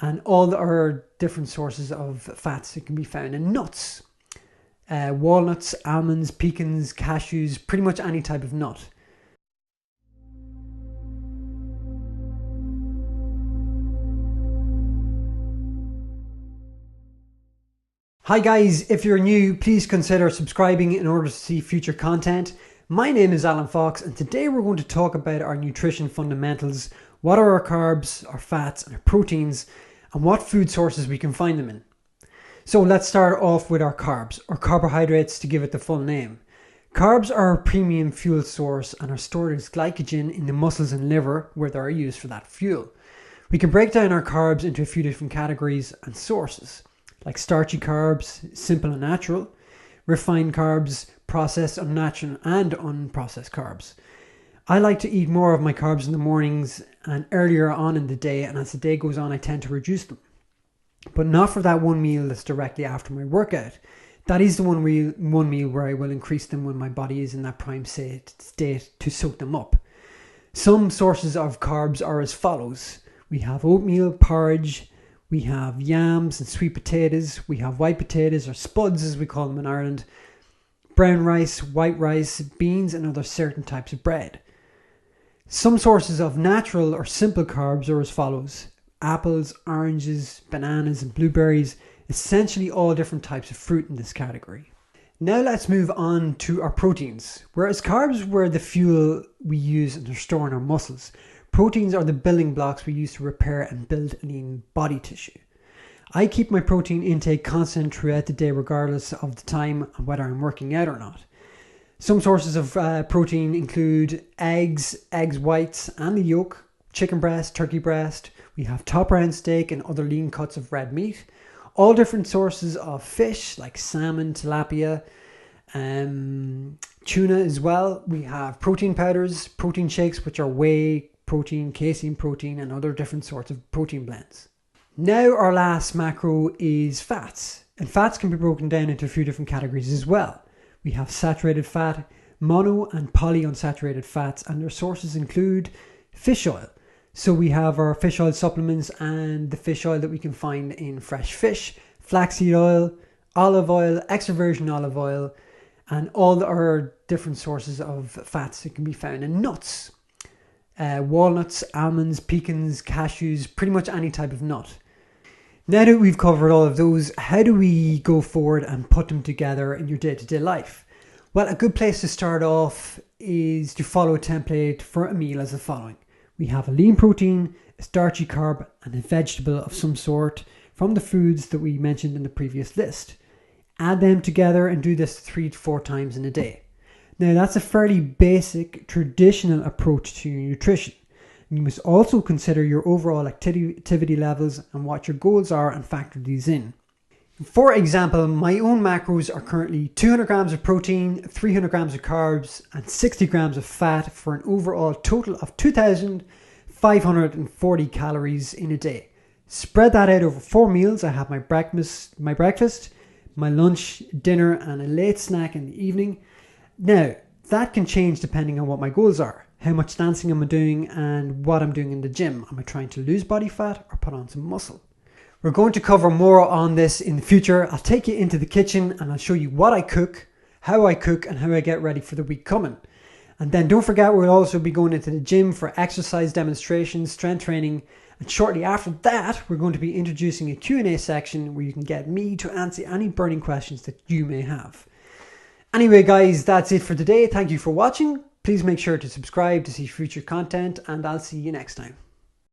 and all the other different sources of fats that can be found in nuts. Walnuts, almonds, pecans, cashews, pretty much any type of nut. Hi guys, if you're new, please consider subscribing in order to see future content. My name is Alan Fox and today we're going to talk about our nutrition fundamentals. What are our carbs, our fats and our proteins, and what food sources we can find them in. So let's start off with our carbs, or carbohydrates to give it the full name. Carbs are a premium fuel source and are stored as glycogen in the muscles and liver where they are used for that fuel. We can break down our carbs into a few different categories and sources, like starchy carbs, simple and natural, refined carbs, processed, unnatural and unprocessed carbs. I like to eat more of my carbs in the mornings and earlier on in the day, and as the day goes on I tend to reduce them. But not for that one meal that's directly after my workout. That is the one meal where I will increase them when my body is in that prime state to soak them up. Some sources of carbs are as follows. We have oatmeal, porridge, we have yams and sweet potatoes, we have white potatoes or spuds as we call them in Ireland, brown rice, white rice, beans and other certain types of bread. Some sources of natural or simple carbs are as follows. Apples, oranges, bananas and blueberries, essentially all different types of fruit in this category. Now let's move on to our proteins. Whereas carbs were the fuel we use and store in our muscles, proteins are the building blocks we use to repair and build lean body tissue. I keep my protein intake constant throughout the day regardless of the time and whether I'm working out or not. Some sources of protein include eggs whites and the yolk, chicken breast, turkey breast. We have top round steak and other lean cuts of red meat. All different sources of fish like salmon, tilapia, tuna as well. We have protein powders, protein shakes, which are whey protein, casein protein, and other different sorts of protein blends. Now our last macro is fats. And fats can be broken down into a few different categories as well. We have saturated fat, mono and polyunsaturated fats, and their sources include fish oil. So we have our fish oil supplements and the fish oil that we can find in fresh fish, flaxseed oil, olive oil, extra virgin olive oil, and all our different sources of fats that can be found in nuts. Walnuts, almonds, pecans, cashews, pretty much any type of nut. Now that we've covered all of those, how do we go forward and put them together in your day-to-day life? Well, a good place to start off is to follow a template for a meal as the following. We have a lean protein, a starchy carb, and a vegetable of some sort from the foods that we mentioned in the previous list. Add them together and do this 3 to 4 times in a day. Now that's a fairly basic, traditional approach to your nutrition. You must also consider your overall activity levels and what your goals are and factor these in. For example, my own macros are currently 200 grams of protein, 300 grams of carbs, and 60 grams of fat for an overall total of 2,540 calories in a day. Spread that out over 4 meals. I have my breakfast, my lunch, dinner, and a late snack in the evening. Now, that can change depending on what my goals are, how much dancing am I doing, and what I'm doing in the gym. Am I trying to lose body fat or put on some muscle? We're going to cover more on this in the future. I'll take you into the kitchen and I'll show you what I cook, how I cook, and how I get ready for the week coming. And then don't forget, we'll also be going into the gym for exercise demonstrations, strength training, and shortly after that, we're going to be introducing a Q&A section where you can get me to answer any burning questions that you may have. Anyway, guys, that's it for today. Thank you for watching. Please make sure to subscribe to see future content, and I'll see you next time.